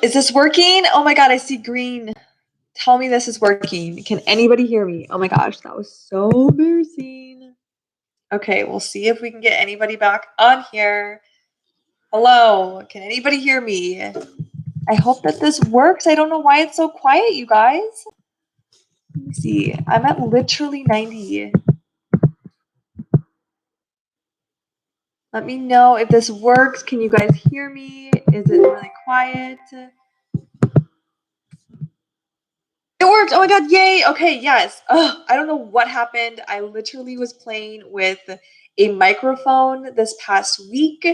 Is this working? Oh my God, I see green. Tell me this is working. Can anybody hear me? Oh my gosh, that was so embarrassing. Okay, we'll see if we can get anybody back on here. Hello, can anybody hear me? I hope that this works. I don't know why it's so quiet, you guys. Let me see. I'm at literally 90. Let me know if this works. Can you guys hear me? Is it really quiet? It worked. Oh my God. Yay. Okay. Yes. Oh, I don't know what happened. I literally was playing with a microphone this past week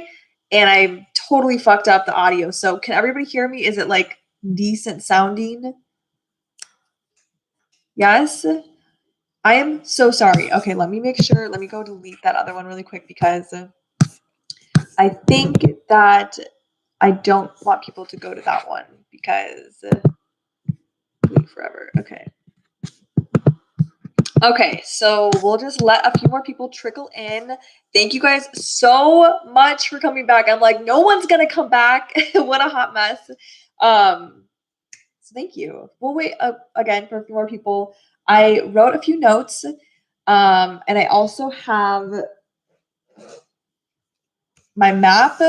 and I totally fucked up the audio. So can everybody hear me? Is it like decent sounding? Yes. I am so sorry. Okay. Let me make sure. Let me go delete that other one really quick because I think that I don't want people to go to that one because delete forever. Okay. Okay, so we'll just let a few more people trickle in. Thank you guys so much for coming back. I'm like, no one's gonna come back. What a hot mess. So thank you. We'll wait again for a few more people. I wrote a few notes, and I also have my map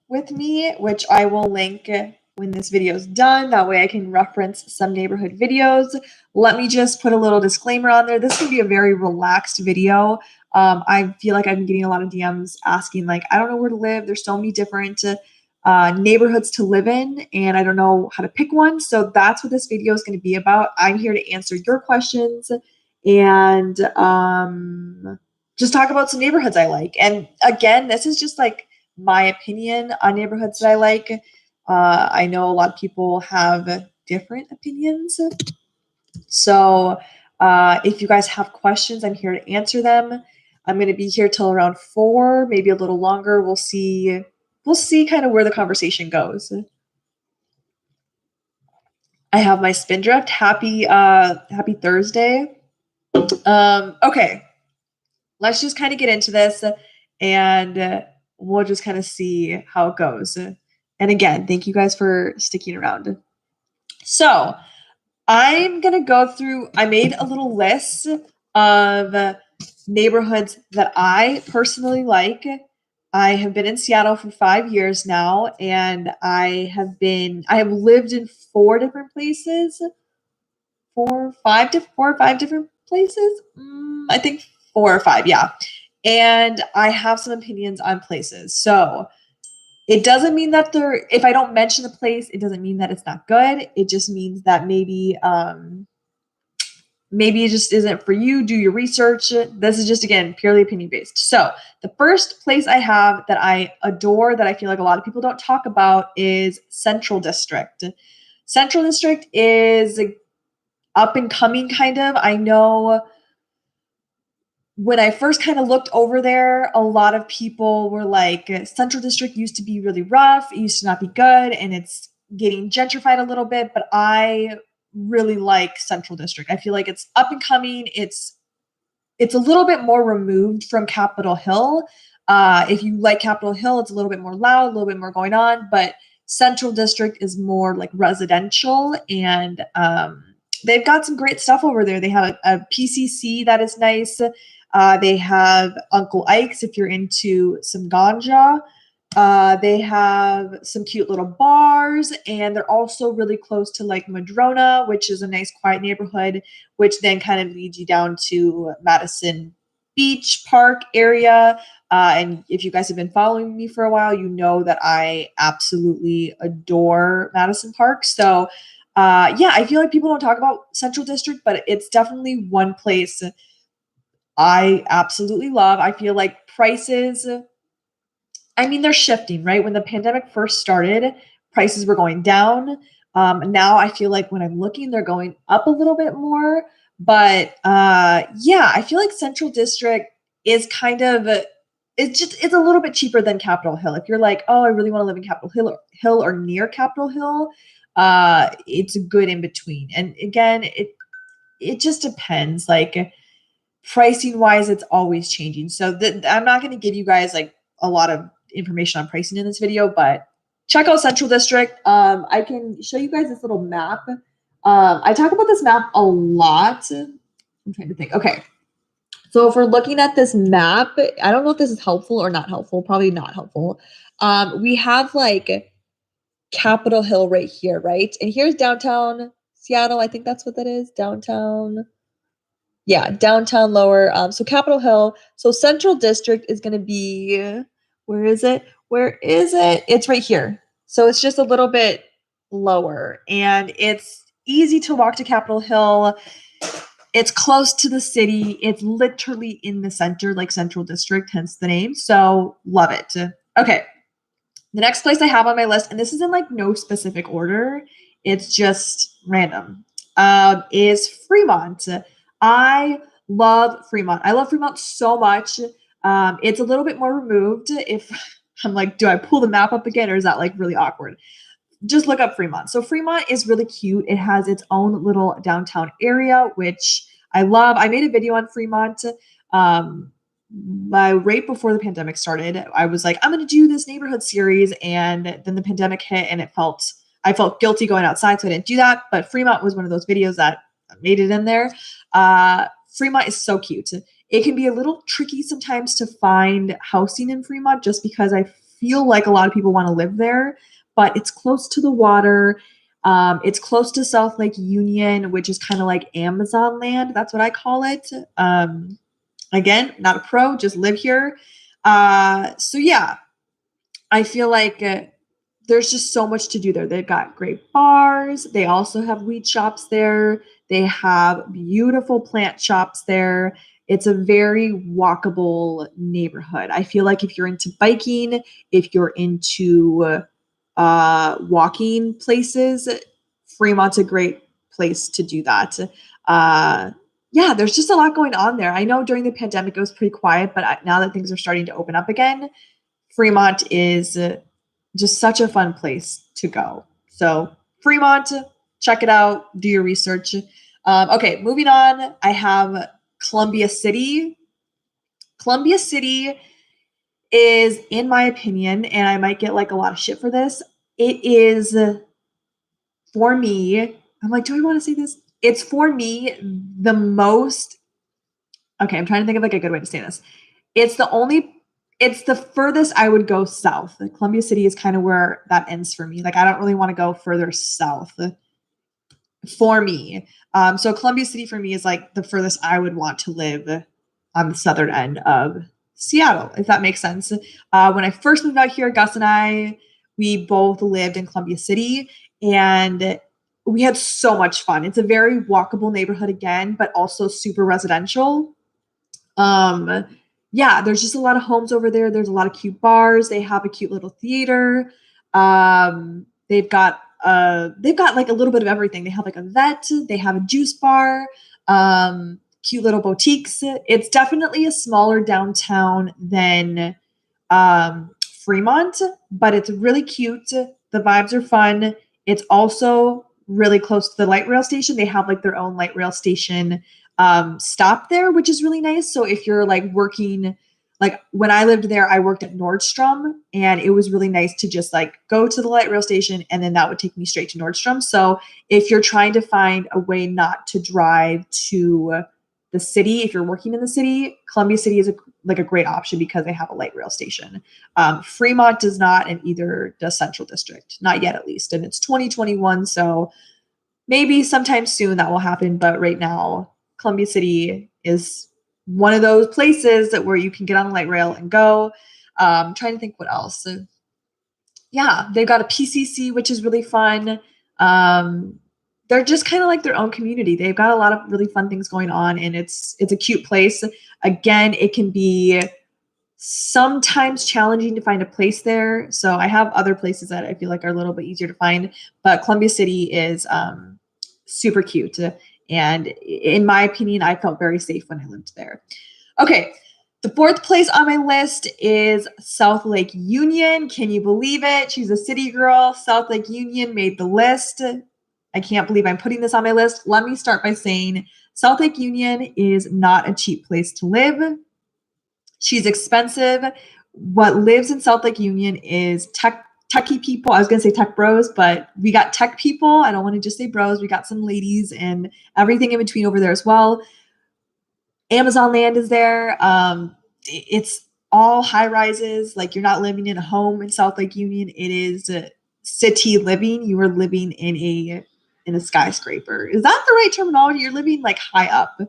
with me, which I will link when this video is done. That way I can reference some neighborhood videos. Let me just put a little disclaimer on there. This can be a very relaxed video. I feel like I've been getting a lot of DMs asking like, I don't know where to live. There's so many different neighborhoods to live in and I don't know how to pick one. So that's what this video is going to be about. I'm here to answer your questions and just talk about some neighborhoods I like. And again, this is just like my opinion on neighborhoods that I like. I know a lot of people have different opinions. So if you guys have questions, I'm here to answer them. I'm going to be here till around 4, maybe a little longer. We'll see kind of where the conversation goes. I have my Spindrift. Happy Thursday. Okay. Let's just kind of get into this and we'll just kind of see how it goes. And again, thank you guys for sticking around. So I'm going to go through, I made a little list of neighborhoods that I personally like. I have been in Seattle for 5 years now, and I have lived in 4 different places. 4 or 5 different places. I think 4 or 5, yeah. And I have some opinions on places. So it doesn't mean that if I don't mention the place, it doesn't mean that it's not good. It just means that maybe it just isn't for you. Do your research. This is just, again, purely opinion based. So the first place I have that I adore that I feel like a lot of people don't talk about is Central District. Central District is up and coming kind of. I know when I first kind of looked over there, a lot of people were like, Central District used to be really rough. It used to not be good. And it's getting gentrified a little bit. But I really like Central District. I feel like it's up and coming. It's a little bit more removed from Capitol Hill. If you like Capitol Hill, it's a little bit more loud, a little bit more going on. But Central District is more like residential and they've got some great stuff over there. They have a PCC that is nice. They have Uncle Ike's if you're into some ganja. They have some cute little bars, and they're also really close to like Madrona, which is a nice quiet neighborhood, which then kind of leads you down to Madison Beach Park area. And if you guys have been following me for a while, you know that I absolutely adore Madison Park. So yeah, I feel like people don't talk about Central District, but it's definitely one place I absolutely love. I feel like prices, I mean, they're shifting, right? When the pandemic first started, prices were going down. Now I feel like when I'm looking, they're going up a little bit more. But yeah, I feel like Central District is kind of, it's a little bit cheaper than Capitol Hill. If you're like, oh, I really want to live in Capitol Hill or near Capitol Hill, it's a good in between. And again, it just depends. Like pricing wise, it's always changing. So I'm not going to give you guys like a lot of information on pricing in this video, but check out Central District. I can show you guys this little map. I talk about this map a lot. I'm trying to think. Okay. So if we're looking at this map, I don't know if this is helpful or not helpful, probably not helpful. We have like Capitol Hill right here, right? And here's downtown Seattle. I think that's what that is. Downtown. Yeah, downtown lower. So Capitol Hill. So Central District is going to be, where is it? Where is it? It's right here. So it's just a little bit lower and it's easy to walk to Capitol Hill. It's close to the city. It's literally in the center, like Central District, hence the name. So love it. Okay. The next place I have on my list, and this is in like no specific order, it's just random, is Fremont. I love Fremont. I love Fremont so much. It's a little bit more removed. If I'm like, do I pull the map up again or is that like really awkward? Just look up Fremont. So Fremont is really cute. It has its own little downtown area, which I love. I made a video on Fremont right before the pandemic started. I was like, I'm going to do this neighborhood series, and then the pandemic hit, and I felt guilty going outside, so I didn't do that. But Fremont was one of those videos that made it in there. Fremont is so cute. It can be a little tricky sometimes to find housing in Fremont, just because I feel like a lot of people want to live there. But it's close to the water. It's close to South Lake Union, which is kind of like Amazon land. That's what I call it. Again, not a pro, just live here. So yeah, I feel like there's just so much to do there. They've got great bars. They also have weed shops there. They have beautiful plant shops there. It's a very walkable neighborhood. I feel like if you're into biking, if you're into walking places, Fremont's a great place to do that. Yeah, there's just a lot going on there. I know during the pandemic it was pretty quiet, but now that things are starting to open up again, Fremont is just such a fun place to go. So Fremont, check it out, do your research. Okay, moving on, I have Columbia City. Columbia City is, in my opinion, and I might get like a lot of shit for this, it is, for me, I'm like, do I want to say this? It's for me the most, okay, I'm trying to think of like a good way to say this. It's the furthest I would go south. Columbia City is kind of where that ends for me. Like, I don't really want to go further south for me. So Columbia City for me is like the furthest I would want to live on the southern end of Seattle, if that makes sense. When I first moved out here, Gus and I, we both lived in Columbia City, and we had so much fun. It's a very walkable neighborhood again, but also super residential. Yeah, there's just a lot of homes over there. There's a lot of cute bars. They have a cute little theater. They've got like a little bit of everything. They have like a vet, they have a juice bar, cute little boutiques. It's definitely a smaller downtown than Fremont, but it's really cute. The vibes are fun. It's also really close to the light rail station. They have like their own light rail station stop there, which is really nice. So if you're like working, like when I lived there, I worked at Nordstrom, and it was really nice to just like go to the light rail station, and then that would take me straight to Nordstrom. So if you're trying to find a way not to drive to the city, if you're working in the city, Columbia City is a great option because they have a light rail station. Fremont does not, and either does Central District, not yet at least. And it's 2021, so maybe sometime soon that will happen. But right now, Columbia City is one of those places that where you can get on the light rail and go. Trying to think what else. Yeah, they've got a PCC, which is really fun. They're just kind of like their own community. They've got a lot of really fun things going on, and it's a cute place. Again, it can be sometimes challenging to find a place there. So I have other places that I feel like are a little bit easier to find, but Columbia City is super cute. And in my opinion, I felt very safe when I lived there. Okay, the fourth place on my list is South Lake Union. Can you believe it? She's a city girl. South Lake Union made the list. I can't believe I'm putting this on my list. Let me start by saying South Lake Union is not a cheap place to live. She's expensive. What lives in South Lake Union is techie people. I was going to say tech bros, but we got tech people. I don't want to just say bros. We got some ladies and everything in between over there as well. Amazon land is there. It's all high rises. Like, you're not living in a home in South Lake Union. It is city living. You are living in a skyscraper. Is that the right terminology? You're living like high up.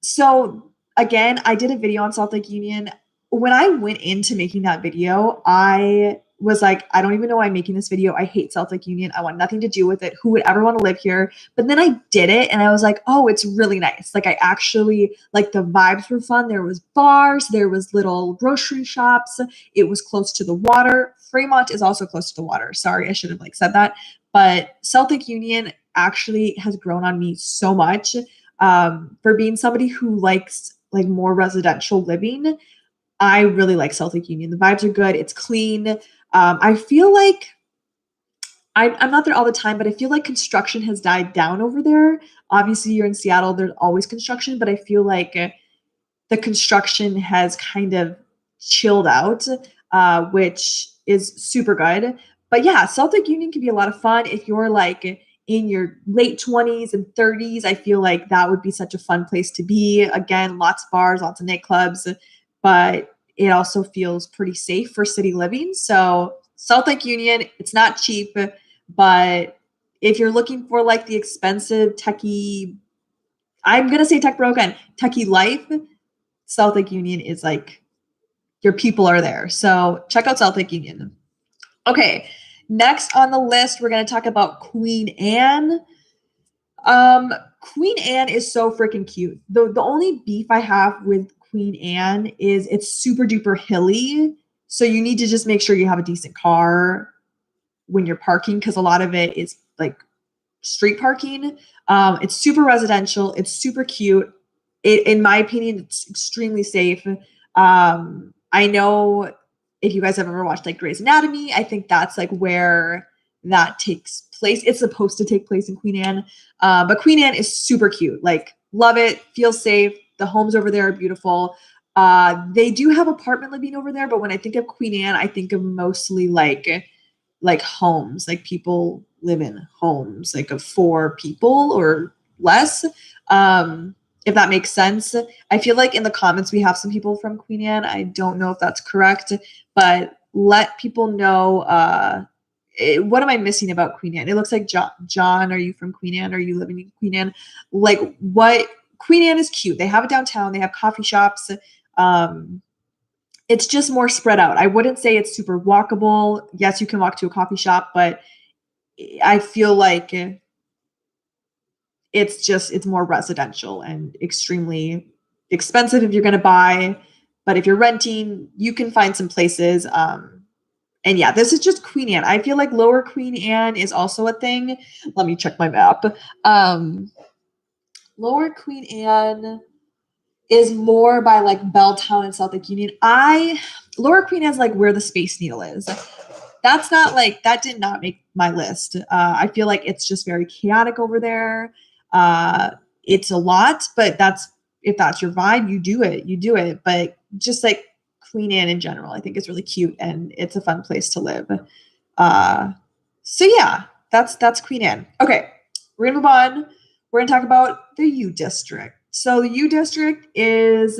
So again, I did a video on South Lake Union. When I went into making that video, I was like, I don't even know why I'm making this video. I hate South Lake Union. I want nothing to do with it. Who would ever want to live here? But then I did it and I was like, oh, it's really nice. Like, I actually, like, the vibes were fun. There was bars, there was little grocery shops. It was close to the water. Fremont is also close to the water. Sorry, I should have like said that. But South Lake Union actually has grown on me so much. For being somebody who likes like more residential living, I really like South Lake Union. The vibes are good. It's clean. I feel like I'm not there all the time, but I feel like construction has died down over there. Obviously, you're in Seattle. There's always construction, but I feel like the construction has kind of chilled out, which is super good. But yeah, South Lake Union can be a lot of fun if you're like in your late 20s and 30s. I feel like that would be such a fun place to be. Again, lots of bars, lots of nightclubs, but it also feels pretty safe for city living. So South Lake Union, it's not cheap, but if you're looking for like the expensive techie, I'm going to say tech broken, techie life, South Lake Union is like, your people are there. So check out South Lake Union. Okay, next on the list, we're going to talk about Queen Anne. Queen Anne is so freaking cute. The only beef I have with Queen Anne is it's super duper hilly. So you need to just make sure you have a decent car when you're parking, because a lot of it is like street parking. It's super residential. It's super cute. In my opinion, it's extremely safe. I know if you guys have ever watched like Grey's Anatomy, I think that's like where that takes place. It's supposed to take place in Queen Anne. But Queen Anne is super cute. Like, love it. Feels safe. The homes over there are beautiful. They do have apartment living over there, but when I think of Queen Anne, I think of mostly like homes, like people live in homes, like of 4 people or less. If that makes sense. I feel like in the comments we have some people from Queen Anne. I don't know if that's correct, but let people know. What am I missing about Queen Anne? It looks like John, are you from Queen Anne? Are you living in Queen Anne? Like, what? Queen Anne is cute. They have it downtown. They have coffee shops. It's just more spread out. I wouldn't say it's super walkable. Yes, you can walk to a coffee shop, but I feel like it's more residential and extremely expensive if you're going to buy. But if you're renting, you can find some places. And yeah, this is just Queen Anne. I feel like Lower Queen Anne is also a thing. Let me check my map. Lower Queen Anne is more by like Belltown and South Lake Union. Lower Queen Anne is like where the Space Needle is. That's not like, that did not make my list. I feel like it's just very chaotic over there. It's a lot, but if that's your vibe, you do it. But just like Queen Anne in general, I think it's really cute and it's a fun place to live. So yeah, that's Queen Anne. Okay, we're gonna move on. We're gonna talk about the U District. So the U District is,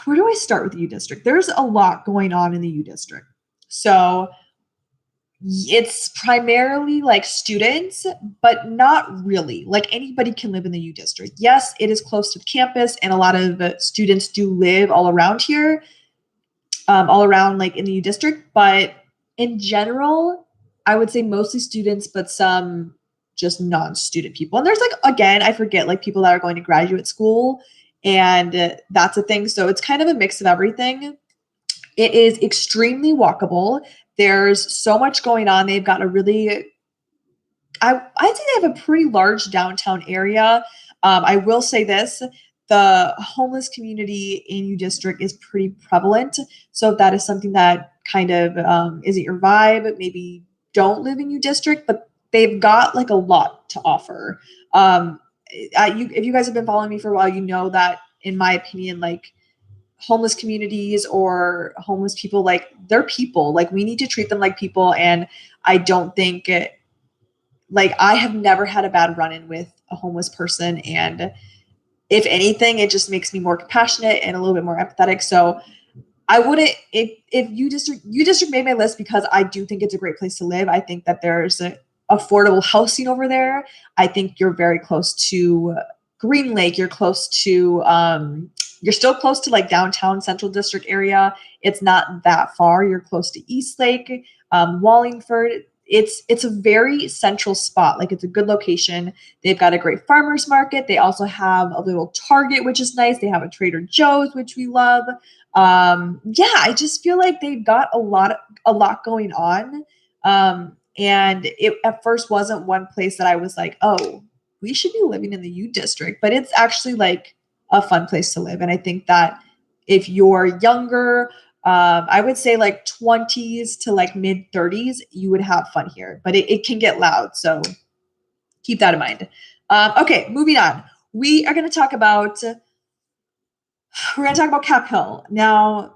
where do I start with the U District? There's a lot going on in the U District. So it's primarily like students, but not really. Like, anybody can live in the U District. Yes, it is close to the campus, and a lot of students do live all around here, all around like in the U District. But in general, I would say mostly students, but some just non-student people. And there's like, again, I forget, like people that are going to graduate school, and that's a thing. So it's kind of a mix of everything. It is extremely walkable. There's so much going on. They've got a really, I'd say they have a pretty large downtown area. I will say this, the homeless community in U District is pretty prevalent. So if that is something that kind of isn't your vibe, maybe don't live in U District, but they've got like a lot to offer. If you guys have been following me for a while, you know that in my opinion, like homeless communities or homeless people, like they're people, like we need to treat them like people. And I don't think like I have never had a bad run-in with a homeless person. And if anything, it just makes me more compassionate and a little bit more empathetic. So I wouldn't, if you district made my list because I do think it's a great place to live. I think that there's affordable housing over there. I think you're very close to Green Lake. You're close to, you're still close to like downtown Central District area. It's not that far. You're close to East Lake, Wallingford. It's a very central spot. Like it's a good location. They've got a great farmers market. They also have a little Target, which is nice. They have a Trader Joe's, which we love. Yeah, I just feel like they've got a lot going on. And it at first wasn't one place that I was like, oh, we should be living in the U district, but it's actually like a fun place to live. And I think that if you're younger, I would say like 20s to like mid 30s, you would have fun here, but it can get loud. So keep that in mind. Okay, moving on. We're going to talk about Cap Hill. Now,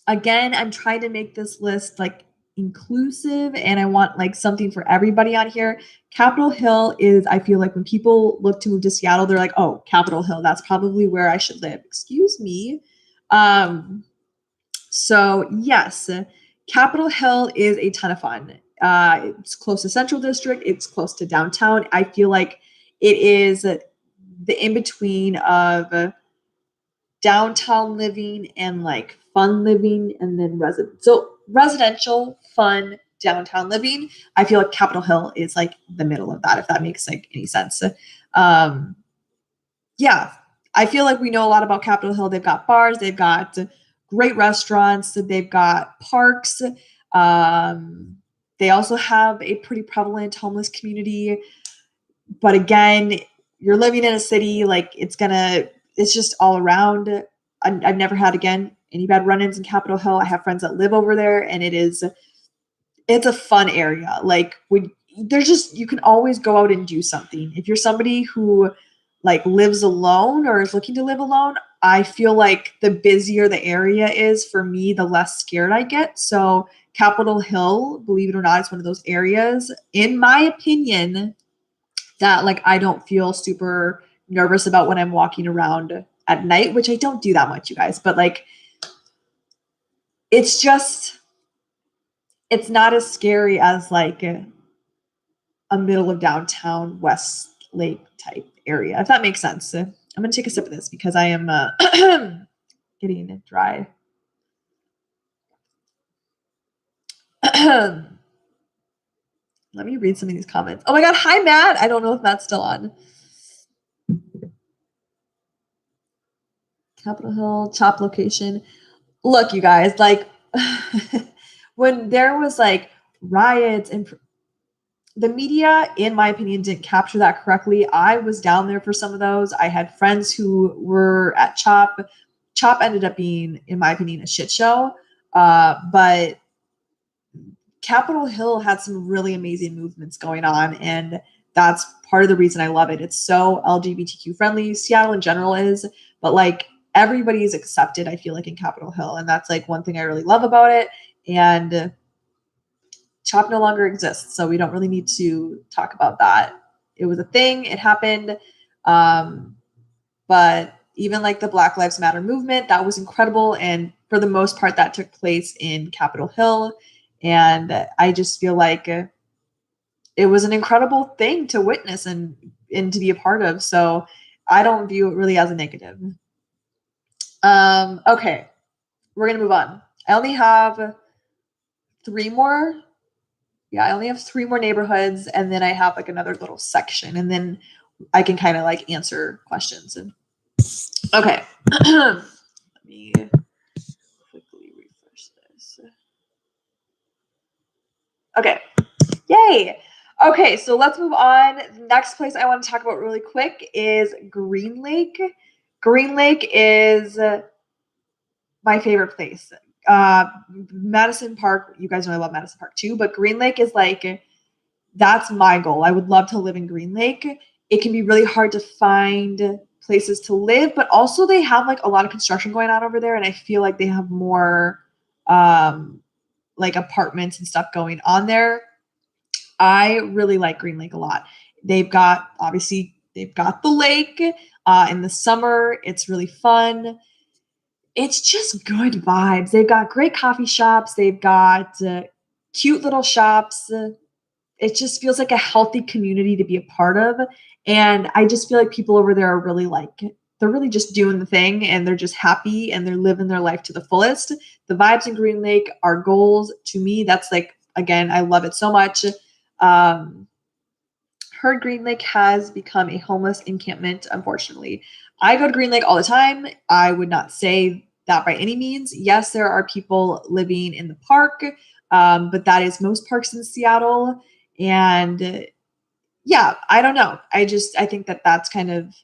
again, I'm trying to make this list like inclusive and I want like something for everybody on here. Capitol Hill is, I feel like when people look to move to Seattle, they're like, oh, Capitol Hill, that's probably where I should live. Excuse me. So yes, Capitol Hill is a ton of fun. It's close to Central District. It's close to downtown. I feel like it is the in-between of downtown living and like fun living and then residential, fun, downtown living. I feel like Capitol Hill is like the middle of that, if that makes like any sense. Yeah, I feel like we know a lot about Capitol Hill. They've got bars, they've got great restaurants, they've got parks. They also have a pretty prevalent homeless community. But again, you're living in a city, like it's just all around. I've never had, again, any bad run-ins in Capitol Hill. I have friends that live over there, and it's a fun area. Like you can always go out and do something. If you're somebody who like lives alone or is looking to live alone, I feel like the busier the area is for me, the less scared I get. So Capitol Hill, believe it or not, is one of those areas, in my opinion, that like I don't feel super nervous about when I'm walking around at night, which I don't do that much, you guys, but like it's not as scary as like a middle of downtown West Lake type area, if that makes sense. I'm gonna take a sip of this because I am getting dry. Let me read some of these comments. Oh my god, hi Matt. I don't know if Matt's still on. Capitol Hill, top location. Look, you guys, like when there was like riots and the media, in my opinion, didn't capture that correctly. I was down there for some of those. I had friends who were at CHOP. CHOP ended up being, in my opinion, a shit show. But Capitol Hill had some really amazing movements going on, and that's part of the reason I love it. It's so LGBTQ friendly. Seattle in general is, but like everybody is accepted, I feel like, in Capitol Hill, and that's like one thing I really love about it. And CHOP no longer exists, so we don't really need to talk about that. It was a thing, it happened. But even like the Black Lives Matter movement, that was incredible. And for the most part, that took place in Capitol Hill. And I just feel like it was an incredible thing to witness and to be a part of. So I don't view it really as a negative. Okay, we're going to move on. I only have three more. Yeah, I only have three more neighborhoods, and then I have like another little section, and then I can kind of like answer questions. And okay, let me quickly refresh this. Okay, yay. Okay, so let's move on. The next place I want to talk about really quick is Green Lake. Green Lake is my favorite place. Madison Park, you guys know I love Madison Park too, but Green Lake is like, that's my goal. I would love to live in Green Lake. It can be really hard to find places to live, but also they have like a lot of construction going on over there, and I feel like they have more like apartments and stuff going on there. I really like Green Lake a lot. They've got the lake. In the summer, it's really fun. It's just good vibes. They've got great coffee shops. They've got cute little shops. It just feels like a healthy community to be a part of. And I just feel like people over there are really like, they're really just doing the thing, and they're just happy, and they're living their life to the fullest. The vibes in Green Lake are goals to me. That's like, again, I love it so much. Heard Green Lake has become a homeless encampment, unfortunately. I go to Green Lake all the time. I would not say that by any means. Yes, there are people living in the park, but that is most parks in Seattle. And yeah, I don't know. I think that that's kind of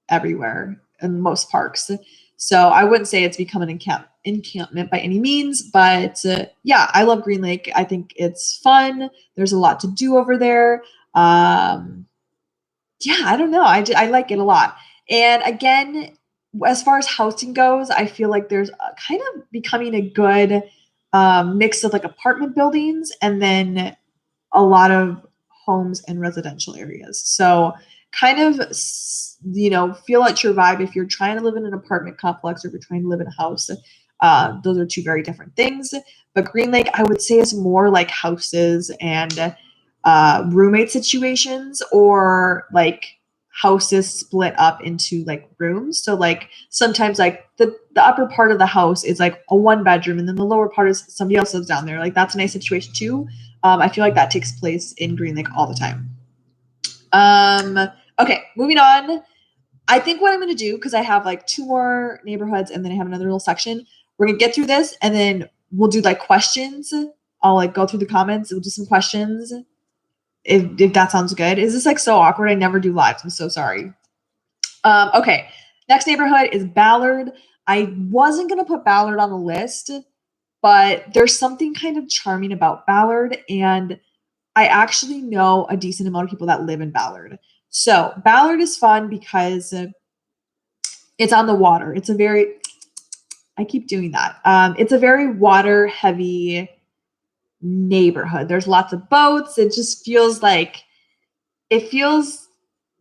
everywhere in most parks. So I wouldn't say it's become an encampment by any means, but yeah, I love Green Lake. I think it's fun. There's a lot to do over there. Yeah, I don't know. I like it a lot. And again, as far as housing goes, I feel like there's kind of becoming a good mix of like apartment buildings and then a lot of homes and residential areas. So kind of, feel at your vibe if you're trying to live in an apartment complex or if you're trying to live in a house. Those are two very different things. But Green Lake, I would say, is more like houses and roommate situations, or like houses split up into like rooms. So like sometimes like the upper part of the house is like a 1-bedroom, and then the lower part is somebody else lives down there. Like that's a nice situation too. I feel like that takes place in Green Lake all the time. Okay, moving on. I think what I'm going to do, because I have like 2 more neighborhoods and then I have another little section, we're going to get through this and then we'll do like questions. I'll like go through the comments. We'll do some questions. If that sounds good. Is this like so awkward? I never do lives. I'm so sorry. Okay. Next neighborhood is Ballard. I wasn't going to put Ballard on the list, but there's something kind of charming about Ballard, and I actually know a decent amount of people that live in Ballard. So Ballard is fun because it's on the water. I keep doing that. It's a very water heavy neighborhood. There's lots of boats. It just feels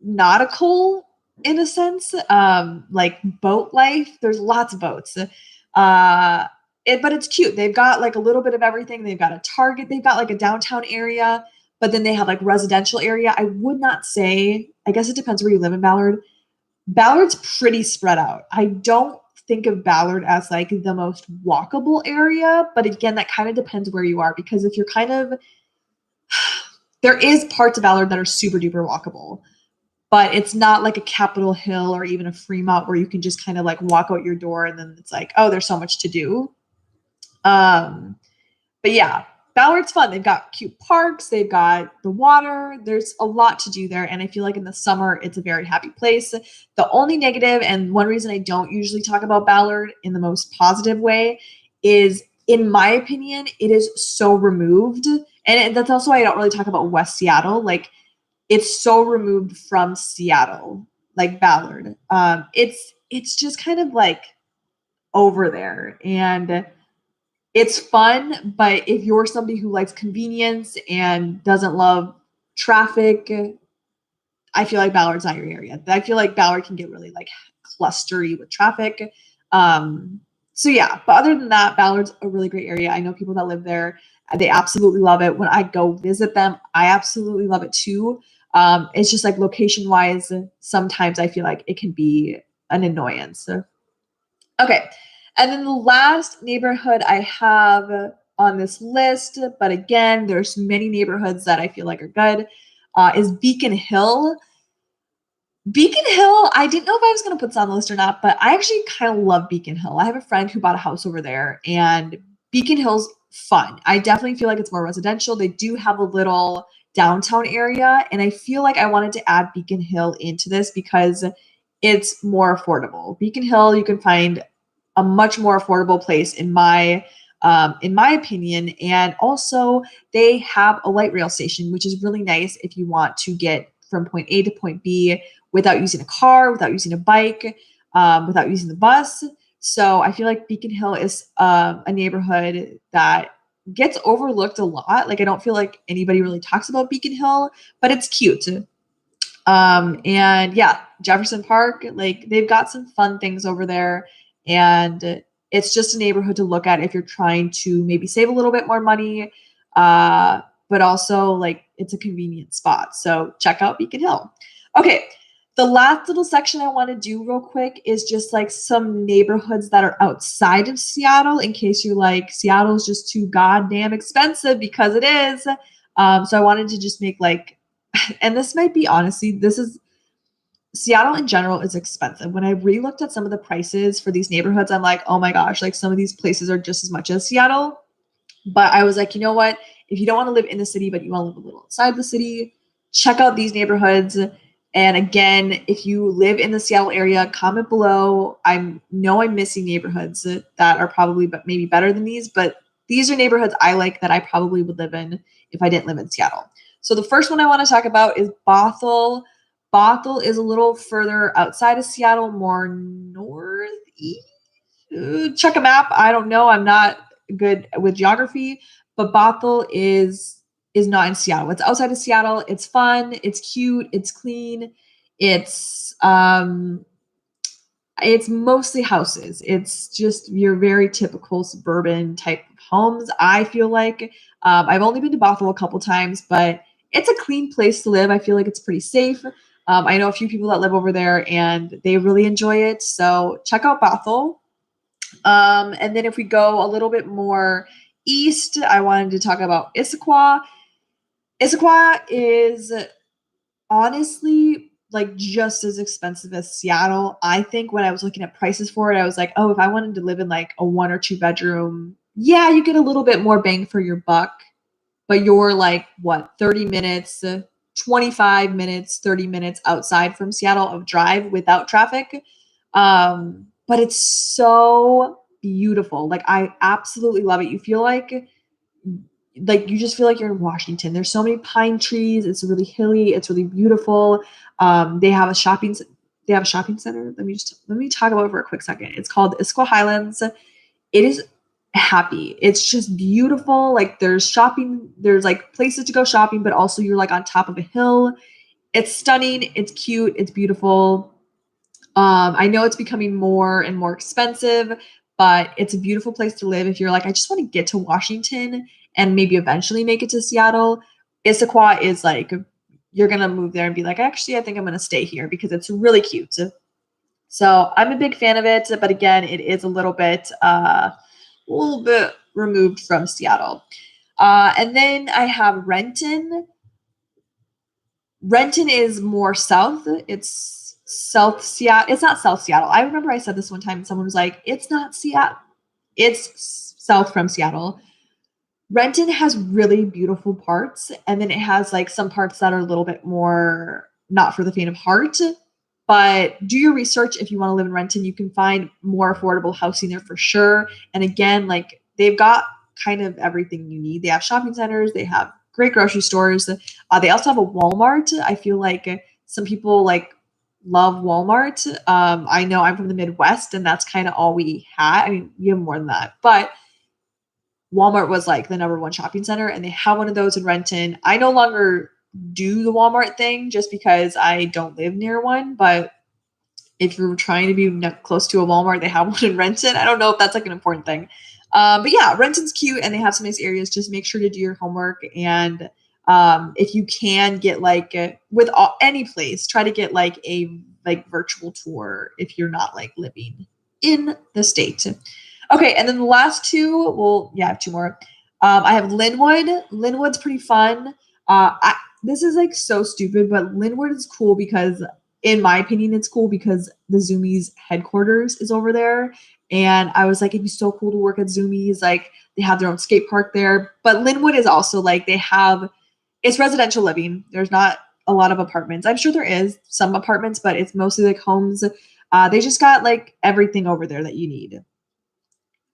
nautical in a sense, like boat life. There's lots of boats. But it's cute. They've got like a little bit of everything. They've got a Target. They've got like a downtown area, but then they have like residential area. I would not say, I guess it depends where you live in Ballard. Ballard's pretty spread out. I don't think of Ballard as like the most walkable area, but again, that kind of depends where you are, because if you're there is parts of Ballard that are super duper walkable, but it's not like a Capitol Hill or even a Fremont where you can just kind of like walk out your door and then it's like, oh, there's so much to do. But yeah, Ballard's fun. They've got cute parks. They've got the water. There's a lot to do there. And I feel like in the summer, it's a very happy place. The only negative, and one reason I don't usually talk about Ballard in the most positive way, is, in my opinion, it is so removed. And that's also why I don't really talk about West Seattle. Like, it's so removed from Seattle, like Ballard. It's just kind of like over there. And it's fun, but if you're somebody who likes convenience and doesn't love traffic, I feel like Ballard's not your area. I feel like Ballard can get really like clustery with traffic. So yeah, but other than that, Ballard's a really great area. I know people that live there. They absolutely love it. When I go visit them, I absolutely love it too. It's just like location wise, sometimes I feel like it can be an annoyance. Okay. And then the last neighborhood I have on this list, but again, there's many neighborhoods that I feel like are good, is Beacon Hill. Beacon Hill, I didn't know if I was going to put this on the list or not, but I actually kind of love Beacon Hill. I have a friend who bought a house over there, and Beacon Hill's fun. I definitely feel like it's more residential. They do have a little downtown area, and I feel like I wanted to add Beacon Hill into this because it's more affordable. Beacon Hill, you can find a much more affordable place in my opinion. And also they have a light rail station, which is really nice if you want to get from point A to point B without using a car, without using a bike, without using the bus. So I feel like Beacon Hill is a neighborhood that gets overlooked a lot. Like I don't feel like anybody really talks about Beacon Hill, but it's cute. And yeah, Jefferson Park, like they've got some fun things over there. And it's just a neighborhood to look at if you're trying to maybe save a little bit more money. But also like it's a convenient spot. So check out Beacon Hill. Okay. The last little section I want to do real quick is just like some neighborhoods that are outside of Seattle in case you're like, Seattle's just too goddamn expensive, because it is. So I wanted to just make like, and this might be honestly, this is Seattle in general is expensive. When I re-looked at some of the prices for these neighborhoods, I'm like, oh my gosh, like some of these places are just as much as Seattle. But I was like, you know what? If you don't want to live in the city, but you want to live a little outside the city, check out these neighborhoods. And again, if you live in the Seattle area, comment below. I know I'm missing neighborhoods that are probably but maybe better than these, but these are neighborhoods I like that I probably would live in if I didn't live in Seattle. So the first one I want to talk about is Bothell. Bothell is a little further outside of Seattle, more northeast. Check a map. I don't know. I'm not good with geography, but Bothell is not in Seattle. It's outside of Seattle. It's fun. It's cute. It's clean. It's mostly houses. It's just your very typical suburban type of homes. I feel like I've only been to Bothell a couple times, but it's a clean place to live. I feel like it's pretty safe. I know a few people that live over there and they really enjoy it. So check out Bothell. And then if we go a little bit more east, I wanted to talk about Issaquah. Issaquah is honestly like just as expensive as Seattle. I think when I was looking at prices for it, I was like, oh, if I wanted to live in like a 1 or 2 bedroom, yeah, you get a little bit more bang for your buck, but you're like what, 30 minutes, 25 minutes, 30 minutes outside from Seattle of drive without traffic. But it's so beautiful. Like I absolutely love it. You feel like you just feel like you're in Washington. There's so many pine trees. It's really hilly. It's really beautiful. They have a shopping center. Let me talk about it for a quick second. It's called Issaquah Highlands. It is happy. It's just beautiful. Like there's shopping, there's like places to go shopping, but also you're like on top of a hill. It's stunning. It's cute. It's beautiful. I know it's becoming more and more expensive, but it's a beautiful place to live if you're like, I just want to get to Washington and maybe eventually make it to Seattle. Issaquah is like, you're going to move there and be like, actually, I think I'm going to stay here because it's really cute. So I'm a big fan of it, but again, it is a little bit removed from Seattle. And then I have Renton. Renton is more south. It's South Seattle. It's not South Seattle. I remember I said this one time and someone was like, it's not Seattle. It's south from Seattle. Renton has really beautiful parts. And then it has like some parts that are a little bit more not for the faint of heart. But do your research if you want to live in Renton. You can find more affordable housing there for sure. And again, like they've got kind of everything you need. They have shopping centers. They have great grocery stores. They also have a Walmart. I feel like some people like love Walmart. I know I'm from the Midwest and that's kind of all we had. I mean, we have more than that, but Walmart was like the number one shopping center and they have one of those in Renton. I no longer do the Walmart thing just because I don't live near one, but if you're trying to be close to a Walmart, they have one in Renton. I don't know if that's like an important thing. But yeah, Renton's cute and they have some nice areas. Just make sure to do your homework. And if you can get like any place, try to get like a virtual tour if you're not like living in the state. Okay, and then the last two, well, yeah, I have two more. I have Linwood. Linwood's pretty fun. This is like so stupid, but Linwood is cool because, in my opinion, it's cool because the Zoomies headquarters is over there. And I was like, it'd be so cool to work at Zoomies. Like they have their own skate park there. But Linwood is also like it's residential living. There's not a lot of apartments. I'm sure there is some apartments, but it's mostly like homes. They just got like everything over there that you need.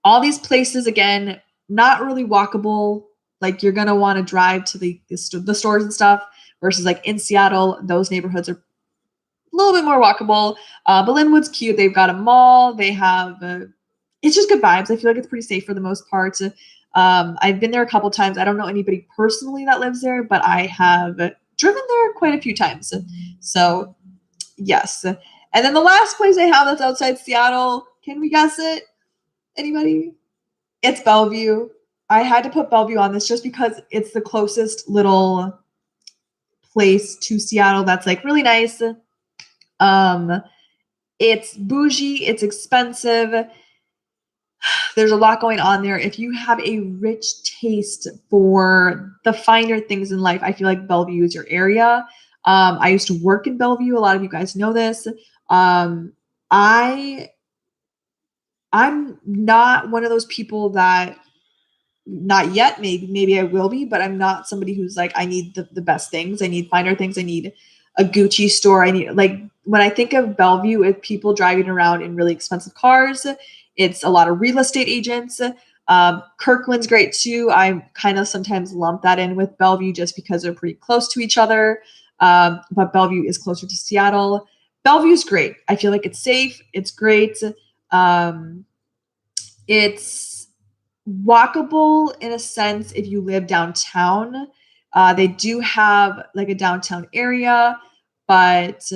All these places, again, not really walkable. Like you're going to want to drive to the stores and stuff versus like in Seattle, those neighborhoods are a little bit more walkable. But Linwood's cute. They've got a mall. They have, it's just good vibes. I feel like it's pretty safe for the most part. I've been there a couple times. I don't know anybody personally that lives there, but I have driven there quite a few times. So yes. And then the last place I have that's outside Seattle, can we guess it? Anybody? It's Bellevue. I had to put Bellevue on this just because it's the closest little place to Seattle that's like really nice. It's bougie, it's expensive. There's a lot going on there. If you have a rich taste for the finer things in life, I feel like Bellevue is your area. I used to work in Bellevue. A lot of you guys know this. I'm not one of those people that, not yet, maybe I will be, but I'm not somebody who's like, I need the best things. I need finer things. I need a Gucci store. I need, like, when I think of Bellevue, it's people driving around in really expensive cars. It's a lot of real estate agents. Kirkland's great too. I kind of sometimes lump that in with Bellevue just because they're pretty close to each other. But Bellevue is closer to Seattle. Bellevue's great. I feel like it's safe. It's great. It's walkable in a sense if you live downtown. They do have like a downtown area, but